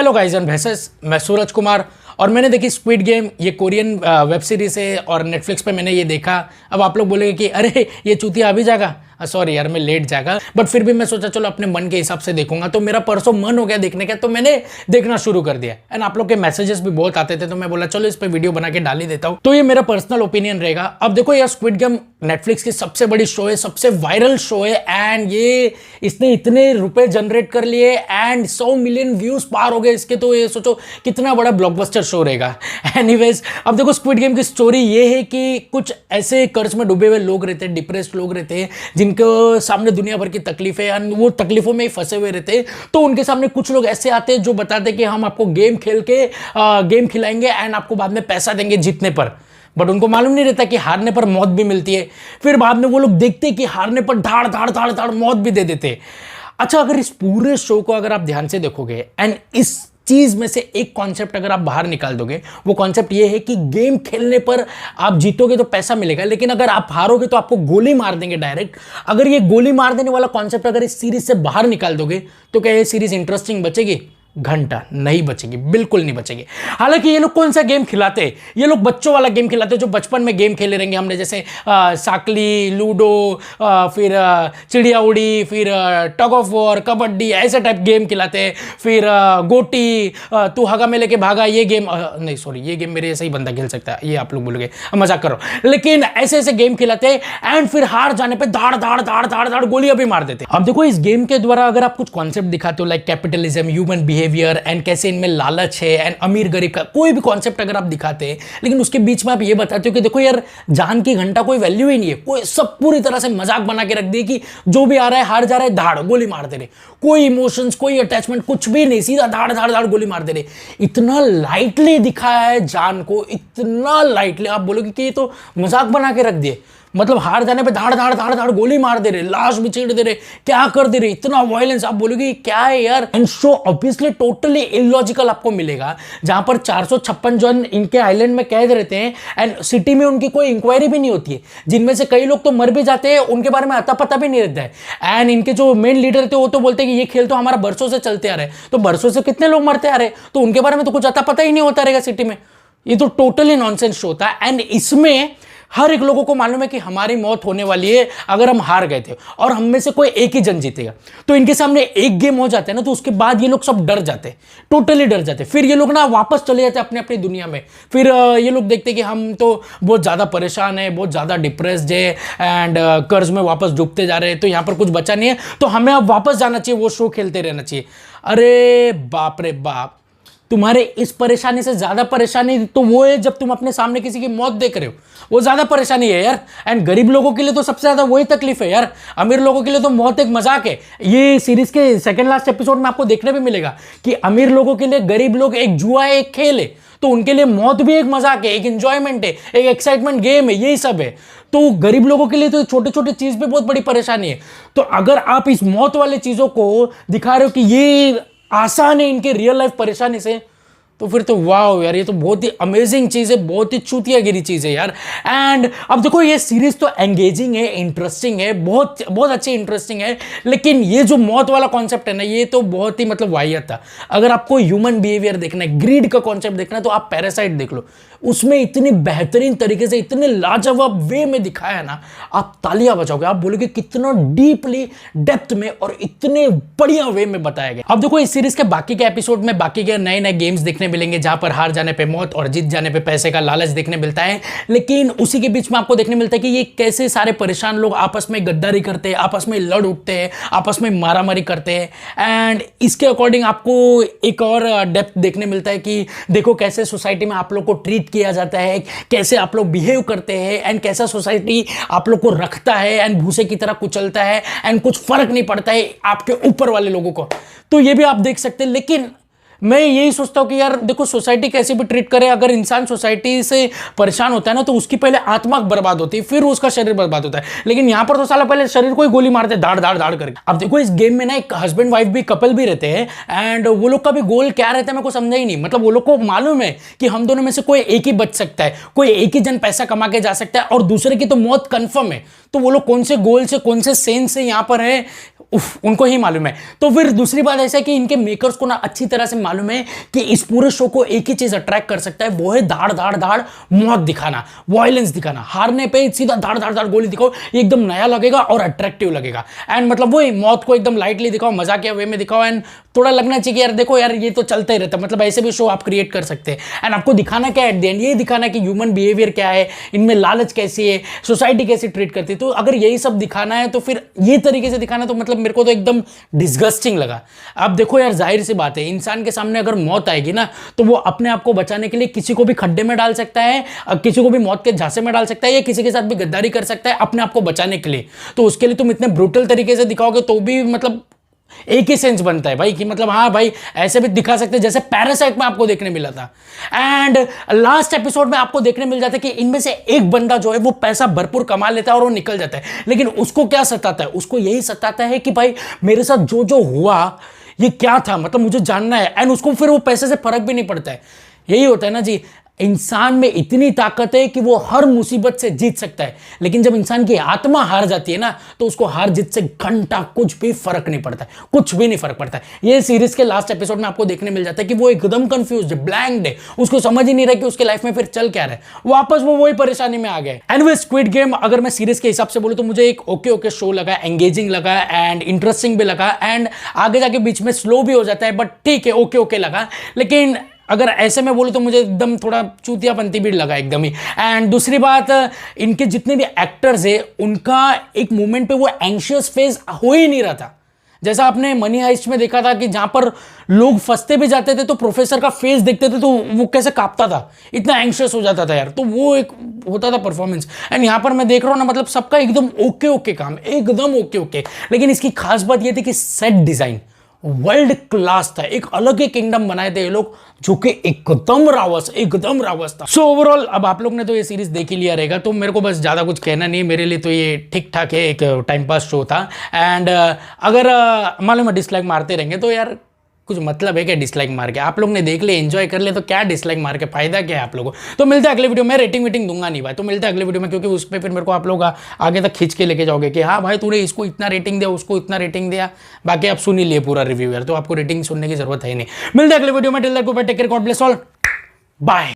Hello guys and भैसेस, मैं सूरज कुमार और मैंने देखी स्क्विड गेम। ये कोरियन वेब सीरीज है और नेटफ्लिक्स पे मैंने ये देखा। अब आप लोग बोलेंगे कि अरे ये चूतिया अभी जागा, सॉरी यार मैं लेट जागा, बट फिर भी मैं सोचा चलो अपने मन के हिसाब से देखूंगा। तो मेरा परसों मन हो गया देखने का, तो मैंने देखना शुरू कर दिया। एंड आप लोग के मैसेजेस भी बहुत आते थे, तो मैं बोला चलो इस पे वीडियो बना के डाल ही देता हूँ। तो ये मेरा पर्सनल ओपिनियन रहेगा। अब देखो यार, स्क्विड गेम नेटफ्लिक्स की सबसे बड़ी शो है, सबसे वायरल शो है एंड ये इसने इतने रुपए जनरेट कर लिए एंड 100 मिलियन व्यूज पार हो गए इसके। तो ये सोचो कितना बड़ा ब्लॉकबस्टर शो रहेगा। एनीवेज, अब देखो स्क्विड गेम की स्टोरी ये है कि कुछ ऐसे कर्ज में डूबे हुए लोग रहते हैं, डिप्रेस्ड लोग रहते हैं, जिनको सामने दुनिया भर की तकलीफें एंड वो तकलीफों में ही फंसे हुए रहते हैं। तो उनके सामने कुछ लोग ऐसे आते हैं जो बताते हैं कि हम आपको गेम खेल के गेम खिलाएंगे एंड आपको बाद में पैसा देंगे जीतने पर। बट उनको मालूम नहीं रहता कि हारने पर मौत भी मिलती है। फिर बाद में वो लोग देखते हैं कि हारने पर धाड़ धाड़ धाड़ धाड़ मौत भी दे देते हैं। अच्छा, अगर इस पूरे शो को अगर आप ध्यान से देखोगे एंड इस चीज में से एक कॉन्सेप्ट अगर आप बाहर निकाल दोगे, वो कॉन्सेप्ट ये है कि गेम खेलने पर आप जीतोगे तो पैसा मिलेगा, लेकिन अगर आप हारोगे तो आपको गोली मार देंगे डायरेक्ट। अगर ये गोली मार देने वाला कॉन्सेप्ट अगर इस सीरीज से बाहर निकाल दोगे तो क्या ये सीरीज इंटरेस्टिंग बचेगी? घंटा नहीं बचेगी, बिल्कुल नहीं बचेगी। हालांकि ये लोग कौन सा गेम खिलाते हैं? ये लोग बच्चों वाला गेम खिलाते हैं जो बचपन में गेम खेले रहेंगे हमने, जैसे साकली, लूडो, फिर चिड़िया उड़ी, फिर टग ऑफ वॉर, कबड्डी, ऐसे टाइप गेम खिलाते हैं। फिर गोटी, तू हगा में लेके भागा, ये गेम नहीं, सॉरी ये गेम मेरे ऐसा ही बंदा खेल सकता है, ये आप लोग बोलोगे मजाक करो, लेकिन ऐसे ऐसे गेम खिलाते हैं एंड फिर हार जाने पर धाड़ धाड़ धाड़ धाड़ धाड़ गोलियां भी मार देते हैं। अब देखो, इस गेम के द्वारा अगर आप कुछ कॉन्सेप्ट दिखाते हो like capitalism, human behaviour and कैसे इनमें लालच है एंड अमीर गरीब का कोई भी कॉन्सेप्ट अगर आप दिखाते हैं, लेकिन उसके बीच में आप ये बताते हो कि देखो यार, जान की घंटा कोई वैल्यू ही नहीं है, कोई सब पूरी तरह से मजाक बना के रख दिए कि जो भी आ रहा है हार जा रहा है, धाड़ गोली मार दे रहे, कोई इमोशंस, कोई अटैचमेंट, कुछ भी नहीं, सीधा धाड़ धाड़ धाड़ गोली मार दे रहे। इतना लाइटली दिखाया है जान को, इतना लाइटली, आप बोलोगे कि ये तो मजाक बना के रख दिए। मतलब हार जाने पे धाड़ धाड़ धाड़ धाड़ गोली मार दे रहे, लाश भी चीड़ दे रहे, क्या कर दे रहे, इतना वायलेंस। आप बोलोगे क्या है यार? And show obviously totally illogical आपको मिलेगा, जहां पर 456 जन इनके आइलैंड में कैद रहते हैं एंड सिटी में उनकी कोई इंक्वायरी भी नहीं होती है, जिनमें से कई लोग तो मर भी जाते हैं, उनके बारे में अता पता भी नहीं रहता है। एंड इनके जो मेन लीडर थे वो तो बोलते हैं कि ये खेल तो हमारा बरसों से चलते आ रहे हैं, तो बरसों से कितने लोग मरते आ रहे, तो उनके बारे में तो कुछ अता पता ही नहीं होता रहेगा सिटी में। ये तो टोटली नॉनसेंस शो था एंड इसमें हर एक लोगों को मालूम है कि हमारी मौत होने वाली है अगर हम हार गए थे, और हम में से कोई एक ही जन जीतेगा। तो इनके सामने एक गेम हो जाता है ना, तो उसके बाद ये लोग सब डर जाते, टोटली डर जाते। फिर ये लोग ना वापस चले जाते अपने अपनी दुनिया में। फिर ये लोग देखते कि हम तो बहुत ज़्यादा परेशान है, बहुत ज़्यादा डिप्रेस्ड है एंड कर्ज में वापस डूबते जा रहे हैं, तो यहाँ पर कुछ बचा नहीं है, तो हमें अब वापस जाना चाहिए, वो शो खेलते रहना चाहिए। अरे बाप रे बाप, तुम्हारे इस परेशानी से ज्यादा परेशानी तो वो है जब तुम अपने सामने किसी की मौत देख रहे हो, वो ज्यादा परेशानी है यार। एंड गरीब लोगों के लिए तो सबसे ज्यादा वही तकलीफ है यार, अमीर लोगों के लिए तो मौत एक मजाक है। ये सीरीज के सेकंड लास्ट एपिसोड में आपको देखने भी मिलेगा कि अमीर लोगों के लिए गरीब लोग एक जुआ है, एक खेल है, तो उनके लिए मौत भी एक मजाक है, एक एंजॉयमेंट है, एक एक्साइटमेंट गेम है, यही सब है। तो गरीब लोगों के लिए तो छोटे छोटे चीज भी बहुत बड़ी परेशानी है। तो अगर आप इस मौत वाले चीजों को दिखा रहे हो कि ये आसान है इनके रियल लाइफ परेशानी से, तो फिर तो वाओ यार, ये तो बहुत ही अमेजिंग चीज है, बहुत ही चूतियागिरी चीज है यार। एंड अब देखो, ये सीरीज तो एंगेजिंग है, इंटरेस्टिंग है, बहुत बहुत अच्छी इंटरेस्टिंग है, लेकिन ये जो मौत वाला कॉन्सेप्ट है ना, ये तो बहुत ही मतलब वाहियात था। अगर आपको ह्यूमन बिहेवियर देखना है, ग्रीड का कॉन्सेप्ट देखना है, तो आप पैरासाइट देख लो। उसमें इतनी बेहतरीन तरीके से, इतने लाजवाब वे में दिखाया ना, आप तालियां बजाओगे, आप बोलोगे कितना डीपली डेप्थ में और इतने बढ़िया वे में बताया गया। अब देखो, इस सीरीज के बाकी के एपिसोड में बाकी के नए नए गेम्स देखने मिलेंगे, जहां पर हार जाने पे मौत और जीत जाने पे पैसे का लालच देखने मिलता है, लेकिन उसी के बीच में आपको देखने मिलता है कि ये कैसे सारे परेशान लोग आपस में गद्दारी करते हैं, आपस में लड़ उठते हैं, आपस में मारामारी करते हैं। एंड इसके अकॉर्डिंग आपको एक और डेप्थ देखने मिलता है कि देखो कैसे सोसाइटी में आप लोग को ट्रीट किया जाता है, कैसे आप लोग बिहेव करते हैं एंड कैसा सोसाइटी आप लोग को रखता है एंड भूसे की तरह कुचलता है एंड कुछ फर्क नहीं पड़ता है आपके ऊपर वाले लोगों को। तो ये भी आप देख सकते हैं। लेकिन मैं यही सोचता हूँ कि यार देखो, सोसाइटी कैसे भी ट्रीट करे, अगर इंसान सोसाइटी से परेशान होता है ना, तो उसकी पहले आत्मा बर्बाद होती है, फिर उसका शरीर बर्बाद होता है। लेकिन यहाँ पर तो साला पहले शरीर को ही गोली मारते धाड़ धाड़ धाड़ करके। अब देखो, इस गेम में ना एक हस्बैंड वाइफ भी, कपल भी रहते हैं एंड वो लोग का भी गोल क्या रहता है मेरे को समझा ही नहीं। मतलब वो लोग को मालूम है कि हम दोनों में से कोई एक ही बच सकता है, कोई एक ही जन पैसा कमा के जा सकता है और दूसरे की तो मौत कन्फर्म है। तो वो लोग कौन से गोल से, कौन से सेंस से यहाँ पर है, उनको ही मालूम है। तो फिर दूसरी बात ऐसा है कि इनके मेकर्स को ना अच्छी तरह से मालूम है कि इस पूरे शो को एक ही चीज अट्रैक्ट कर सकता है, वो है धाड़ धाड़ धाड़ मौत दिखाना, वायलेंस दिखाना। हारने पे सीधा धाड़ धाड़ धाड़ गोली दिखाओ, ये एकदम नया लगेगा और अट्रैक्टिव लगेगा। एंड मतलब वही मौत को एकदम लाइटली दिखाओ, मजाकिया वे में दिखाओ, एंड थोड़ा लगना चाहिए कि यार देखो यार ये तो चलता ही रहता है। मतलब ऐसे भी शो आप क्रिएट कर सकते हैं। एंड आपको दिखाना क्या है एट द एंड, ये दिखाना कि ह्यूमन बिहेवियर क्या है, इनमें लालच कैसी है, सोसाइटी कैसे ट्रीट करती है। तो अगर यही सब दिखाना है तो फिर ये तरीके से दिखाना, तो मतलब मेरे को तो एकदम डिस्गस्टिंग लगा। अब देखो यार, जाहिर सी बात है, इंसान के सामने अगर मौत आएगी ना तो वो अपने आप को बचाने के लिए किसी को भी खड्डे में डाल सकता है, किसी को भी मौत के झांसे में डाल सकता है, या किसी के साथ भी गद्दारी कर सकता है अपने आप को बचाने के लिए। तो उसके लिए तुम इतने ब्रूटल तरीके से दिखाओगे तो भी मतलब एक ही सेंस बनता है भाई कि मतलब हाँ भाई ऐसे भी दिखा सकते हैं जैसे पैरासाइट में आपको देखने मिला था। एंड लास्ट एपिसोड में आपको देखने मिल जाता है कि इनमें से एक बंदा जो है वो पैसा भरपूर कमा लेता है और वो निकल जाता है, लेकिन उसको क्या सताता है? उसको यही सताता है कि भाई मेरे साथ जो जो हुआ ये क्या था, मतलब मुझे जानना है। एंड उसको फिर वो पैसे से फर्क भी नहीं पड़ता है। यही होता है ना जी, इंसान में इतनी ताकत है कि वो हर मुसीबत से जीत सकता है, लेकिन जब इंसान की आत्मा हार जाती है ना तो उसको हार जीत से घंटा कुछ भी फर्क नहीं पड़ता, कुछ भी नहीं फर्क पड़ता। ये सीरीज के लास्ट एपिसोड में आपको देखने मिल जाता है कि वो एकदम कंफ्यूज है, ब्लैंक्ड है, उसको समझ ही नहीं रहा कि उसके लाइफ में फिर चल क्या रहा है। वापस वो वही परेशानी में आ गए। एंड स्क्विड गेम अगर मैं सीरीज के हिसाब से बोलूं तो मुझे एक ओके शो लगा, एंगेजिंग लगा एंड इंटरेस्टिंग भी लगा, एंड आगे जाके बीच में स्लो भी हो जाता है, बट ठीक है ओके लगा। लेकिन अगर ऐसे में बोलूं तो मुझे एकदम थोड़ा चूतियापंती भी लगा एकदम ही। एंड दूसरी बात, इनके जितने भी एक्टर्स है उनका एक मोमेंट पे वो एंशियस फेज हो ही नहीं रहा था। जैसा आपने मनी हाइस्ट में देखा था कि जहां पर लोग फंसते भी जाते थे तो प्रोफेसर का फेस देखते थे तो वो कैसे कांपता था, इतना एंशियस हो जाता था यार। तो वो एक होता था परफॉर्मेंस। एंड यहां पर मैं देख रहा हूं ना, मतलब सबका एकदम ओके काम, एकदम ओके। लेकिन इसकी खास बात ये थी कि सेट डिजाइन वर्ल्ड क्लास था, एक अलग ही किंगडम बनाए थे ये लोग जो कि एकदम रावस था। सो ओवरऑल अब आप लोग ने तो ये सीरीज देख ही लिया रहेगा, तो मेरे को बस ज्यादा कुछ कहना नहीं है। मेरे लिए तो ये ठीक ठाक है, एक टाइम पास शो था। एंड अगर मालूम है डिसलाइक मारते रहेंगे तो यार कुछ मतलब है क्या डिसलाइक मार के? आप लोग ने देख ले, एंजॉय कर ले, तो क्या डिसलाइक मार के फायदा क्या है आप लोगों को? तो मिलते हैं अगले वीडियो में। रेटिंग वेटिंग दूंगा नहीं भाई, तो मिलते हैं अगले वीडियो में, क्योंकि उस पर फिर मेरे को आप लोग आगे तक खींच के लेके जाओगे कि हाँ भाई तूने इसको इतना रेटिंग दिया, उसको इतना रेटिंग दिया। बाकी आप सुन ही लिए पूरा रिव्यू यार, तो आपको रेटिंग सुनने की जरूरत है ही नहीं। मिलते हैं अगले वीडियो में। Till that go bye, take care, God bless all, bye.